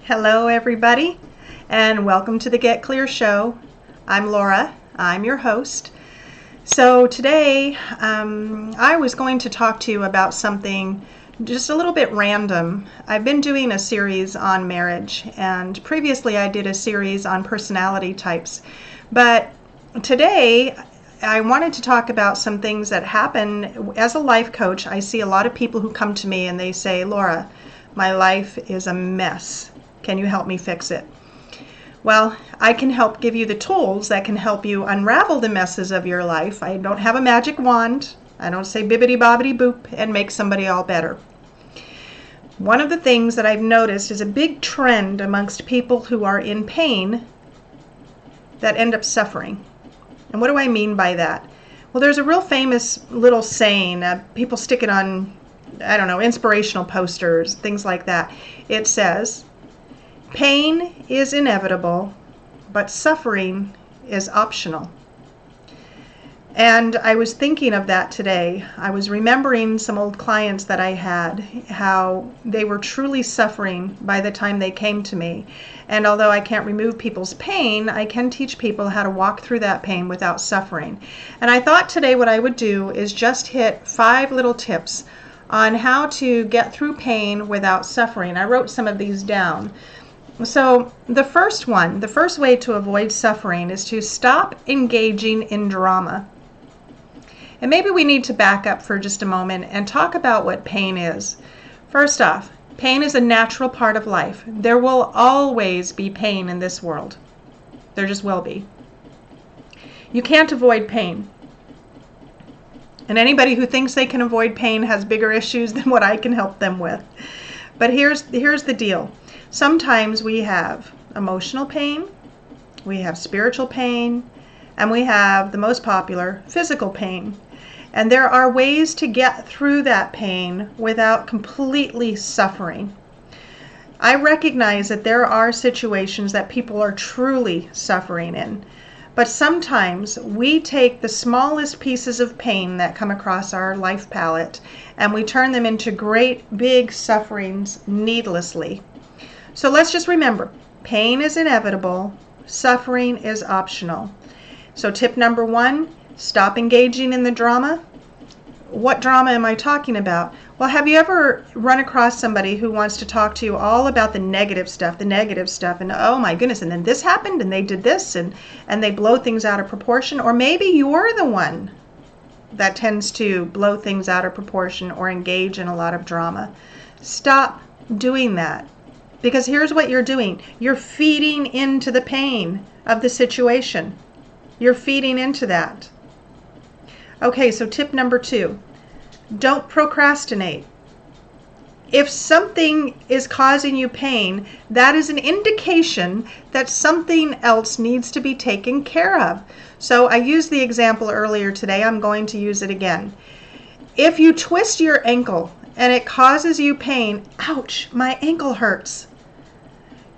Hello everybody, and welcome to the Get Clear Show. I'm Laura, I'm your host. So today I was going to talk to you about something just a little bit random. I've been doing a series on marriage, and previously I did a series on personality types. But today I wanted to talk about some things that happen. As a life coach, I see a lot of people who come to me and they say, Laura, my life is a mess. Can you help me fix it? Well, I can help give you the tools that can help you unravel the messes of your life. I don't have a magic wand. I don't say bibbidi bobbidi boop and make somebody all better. One of the things that I've noticed is a big trend amongst people who are in pain that end up suffering. And what do I mean by that? Well, there's a real famous little saying. People stick it on, inspirational posters, things like that. It says, pain is inevitable, but suffering is optional. And I was thinking of that today. I was remembering some old clients that I had, how they were truly suffering by the time they came to me. And although I can't remove people's pain, I can teach people how to walk through that pain without suffering. And I thought today what I would do is just hit 5 little tips on how to get through pain without suffering. I wrote some of these down. So the first way to avoid suffering is to stop engaging in drama. And maybe we need to back up for just a moment and talk about what pain is. First off, pain is a natural part of life. There will always be pain in this world. There just will be. You can't avoid pain. And anybody who thinks they can avoid pain has bigger issues than what I can help them with. But here's the deal. Sometimes we have emotional pain, we have spiritual pain, and we have the most popular, physical pain. And there are ways to get through that pain without completely suffering. I recognize that there are situations that people are truly suffering in. But sometimes we take the smallest pieces of pain that come across our life palette and we turn them into great big sufferings needlessly. So let's just remember, pain is inevitable, suffering is optional. So tip number 1, stop engaging in the drama. What drama am I talking about? Well, have you ever run across somebody who wants to talk to you all about the negative stuff, and oh my goodness, and then this happened, and they did this, and they blow things out of proportion? Or maybe you're the one that tends to blow things out of proportion or engage in a lot of drama. Stop doing that. Because here's what you're doing. You're feeding into the pain of the situation. You're feeding into that. Okay, so tip number 2. Don't procrastinate. If something is causing you pain, that is an indication that something else needs to be taken care of. So I used the example earlier today. I'm going to use it again. If you twist your ankle and it causes you pain, ouch, my ankle hurts.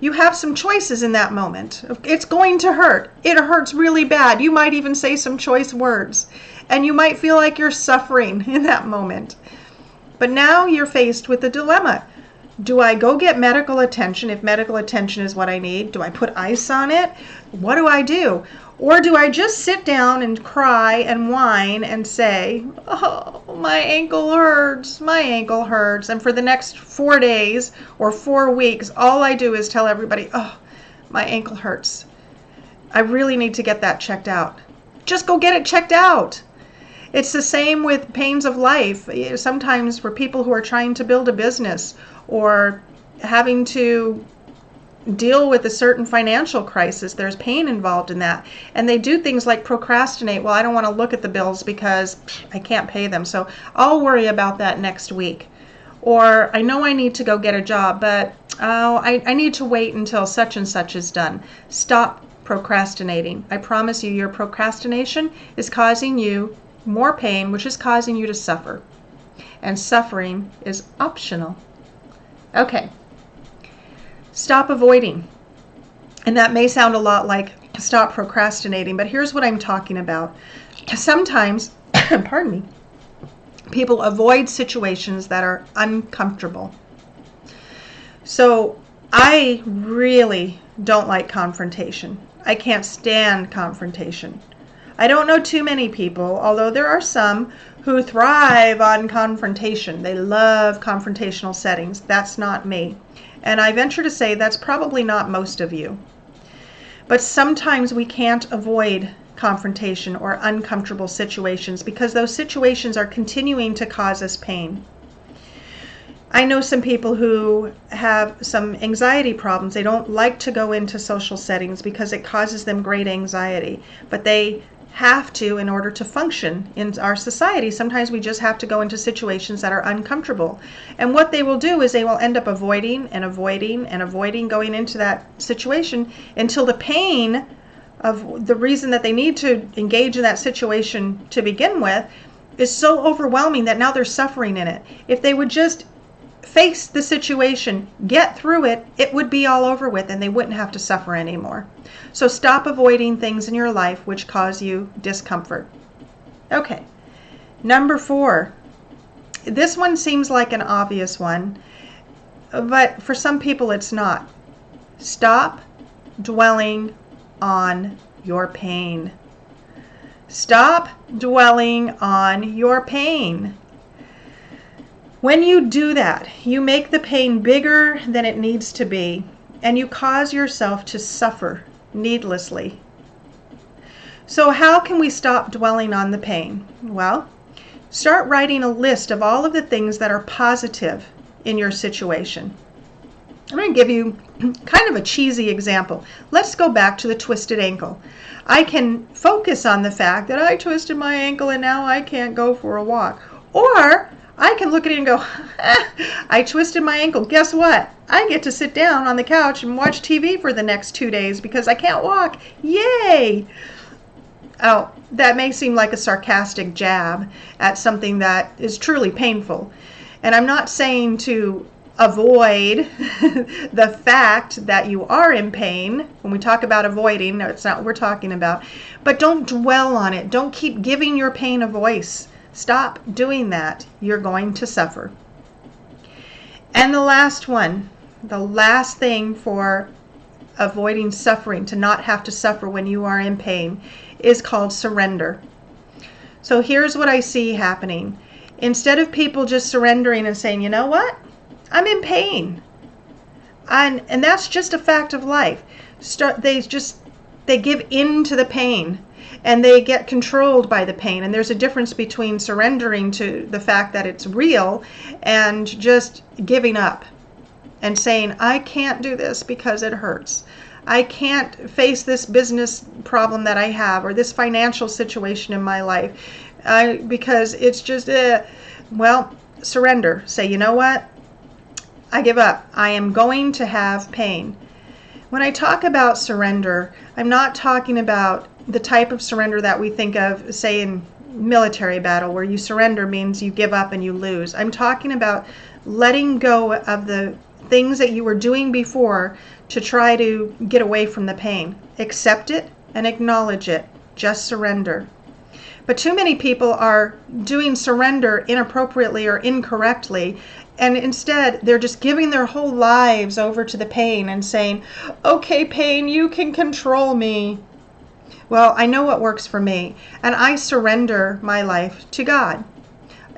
You have some choices in that moment. It's going to hurt. It hurts really bad. You might even say some choice words. And you might feel like you're suffering in that moment. But now you're faced with a dilemma. Do I go get medical attention if medical attention is what I need? Do I put ice on it? What do I do? Or do I just sit down and cry and whine and say, oh, my ankle hurts, my ankle hurts. And for the next 4 days or 4 weeks, all I do is tell everybody, oh, my ankle hurts. I really need to get that checked out. Just go get it checked out. It's the same with pains of life. Sometimes for people who are trying to build a business or having to deal with a certain financial crisis, there's pain involved in that. And they do things like procrastinate. Well, I don't want to look at the bills because I can't pay them, so I'll worry about that next week. Or I know I need to go get a job, but I need to wait until such and such is done. Stop procrastinating. I promise you, your procrastination is causing you more pain, which is causing you to suffer. And suffering is optional. Okay. Stop avoiding. And that may sound a lot like stop procrastinating, but here's what I'm talking about. Sometimes, pardon me, people avoid situations that are uncomfortable. So I really don't like confrontation. I can't stand confrontation. I don't know too many people, although there are some who thrive on confrontation. They love confrontational settings. That's not me. And I venture to say that's probably not most of you. But sometimes we can't avoid confrontation or uncomfortable situations because those situations are continuing to cause us pain. I know some people who have some anxiety problems. They don't like to go into social settings because it causes them great anxiety, but they have to in order to function in our society. Sometimes we just have to go into situations that are uncomfortable. And what they will do is they will end up avoiding and avoiding and avoiding going into that situation until the pain of the reason that they need to engage in that situation to begin with is so overwhelming that now they're suffering in it. If they would just face the situation, get through it, it would be all over with and they wouldn't have to suffer anymore. So stop avoiding things in your life which cause you discomfort. Okay, number 4. This one seems like an obvious one, but for some people it's not. Stop dwelling on your pain. Stop dwelling on your pain. When you do that, you make the pain bigger than it needs to be, and you cause yourself to suffer needlessly. So how can we stop dwelling on the pain? Well, start writing a list of all of the things that are positive in your situation. I'm going to give you kind of a cheesy example. Let's go back to the twisted ankle. I can focus on the fact that I twisted my ankle and now I can't go for a walk. Or I can look at it and go, I twisted my ankle. Guess what? I get to sit down on the couch and watch TV for the next 2 days because I can't walk. Yay! Oh, that may seem like a sarcastic jab at something that is truly painful. And I'm not saying to avoid the fact that you are in pain. When we talk about avoiding, no, it's not what we're talking about. But don't dwell on it. Don't keep giving your pain a voice. Stop doing that. You're going to suffer. And the last one, the last thing for avoiding suffering, to not have to suffer when you are in pain, is called surrender. So here's what I see happening. Instead of people just surrendering and saying, you know what? I'm in pain. And that's just a fact of life. They give in to the pain. And they get controlled by the pain. And there's a difference between surrendering to the fact that it's real and just giving up and saying, I can't do this because it hurts. I can't face this business problem that I have or this financial situation in my life because it's just, well, surrender. Say, you know what? I give up. I am going to have pain. When I talk about surrender, I'm not talking about the type of surrender that we think of, say, in military battle, where you surrender means you give up and you lose. I'm talking about letting go of the things that you were doing before to try to get away from the pain. Accept it and acknowledge it. Just surrender. But too many people are doing surrender inappropriately or incorrectly, and instead they're just giving their whole lives over to the pain and saying, okay, pain, you can control me. Well, I know what works for me, and I surrender my life to God.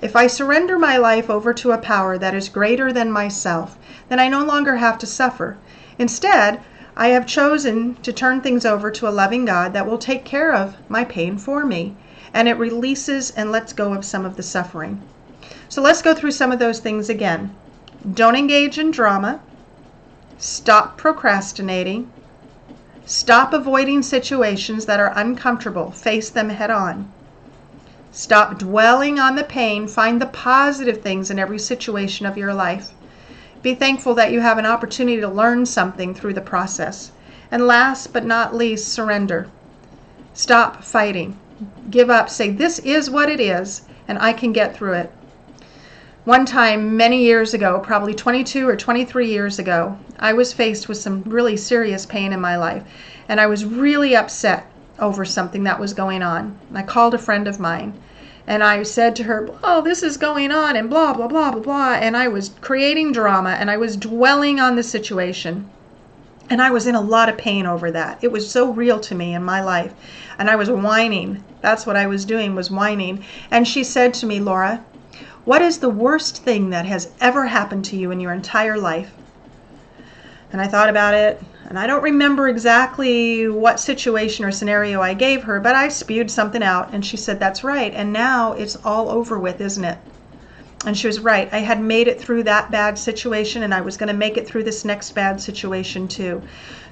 If I surrender my life over to a power that is greater than myself, then I no longer have to suffer. Instead, I have chosen to turn things over to a loving God that will take care of my pain for me, and it releases and lets go of some of the suffering. So let's go through some of those things again. Don't engage in drama. Stop procrastinating. Stop avoiding situations that are uncomfortable. Face them head on. Stop dwelling on the pain. Find the positive things in every situation of your life. Be thankful that you have an opportunity to learn something through the process. And last but not least, surrender. Stop fighting. Give up. Say, this is what it is, and I can get through it. One time, many years ago, probably 22 or 23 years ago, I was faced with some really serious pain in my life, and I was really upset over something that was going on. I called a friend of mine, And I said to her, oh, this is going on and blah, blah, blah, blah, blah. And I was creating drama and I was dwelling on the situation. And I was in a lot of pain over that. It was so real to me in my life. And I was whining. That's what I was doing, was whining. And she said to me, Laura, what is the worst thing that has ever happened to you in your entire life? And I thought about it, and I don't remember exactly what situation or scenario I gave her, but I spewed something out, and she said, that's right, and now it's all over with, isn't it? And she was right. I had made it through that bad situation, and I was going to make it through this next bad situation too.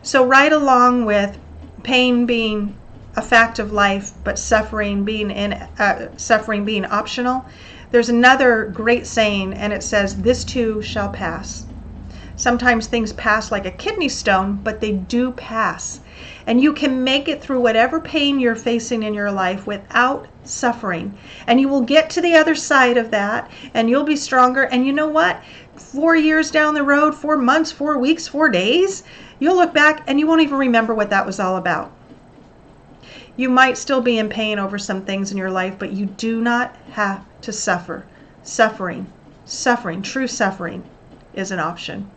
So right along with pain being a fact of life, but suffering being optional, there's another great saying, and it says, this too shall pass. Sometimes things pass like a kidney stone, but they do pass. And you can make it through whatever pain you're facing in your life without suffering. And you will get to the other side of that, and you'll be stronger. And you know what? 4 years down the road, 4 months, 4 weeks, 4 days, you'll look back and you won't even remember what that was all about. You might still be in pain over some things in your life, but you do not have to suffer. Suffering, true suffering is an option.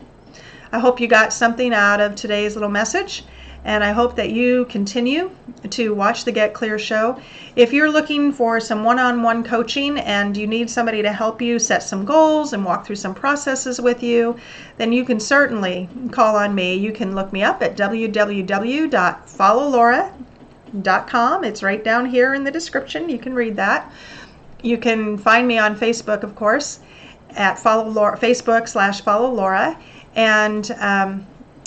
I hope you got something out of today's little message, and I hope that you continue to watch the Get Clear show. If you're looking for some one-on-one coaching and you need somebody to help you set some goals and walk through some processes with you, then you can certainly call on me. You can look me up at www.followlaura.com. It's right down here in the description. You can read that. You can find me on Facebook, of course, at Facebook/Follow Laura. And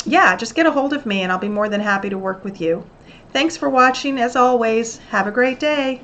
yeah, just get a hold of me and I'll be more than happy to work with you. Thanks for watching. As always, have a great day.